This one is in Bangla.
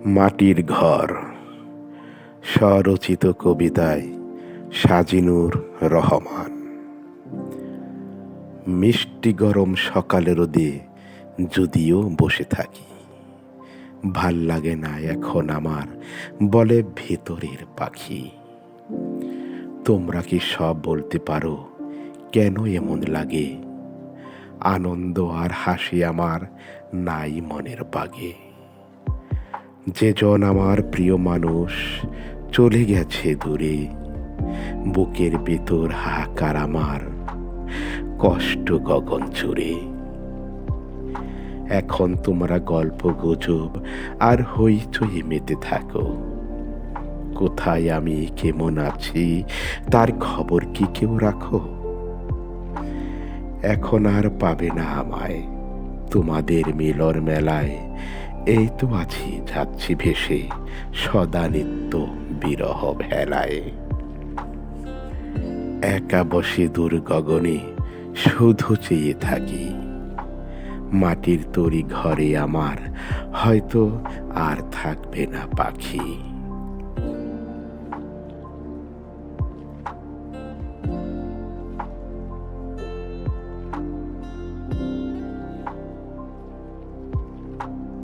মাটির ঘর স্বরচিত কবিতায় সাজিনুর রহমান। মিষ্টি গরম সকালে রোদে যদিও বসে থাকি, ভাল লাগে না এখন আমার, বলে ভেতরের পাখি। তোমরা কি সব বলতে পারো কেন এমন লাগে? আনন্দ আর হাসি আমার নাই মনের বাগে। যেজন আমার প্রিয় মানুষ চলে গেছে দূরে, বুকের ভেতর হাহাকার আমার, কষ্ট গগন জুড়ে। এখন তোমরা গল্প গুজব আর হইচই মেতে থাকো। কোথায় আমি কেমন আছি তার খবর কি কেউ রাখো? এখন আর পাবে না আমায় তোমাদের মিলন মেলায়। এই তো আছি যাচ্ছি ভেসে সদা নিত্য বিরহ ভেলায়। একা বসে দূর গগনে শুধু চেয়ে থাকি, মাটির তৈরি ঘরে আমার হয়তো আর থাকবে না পাখি।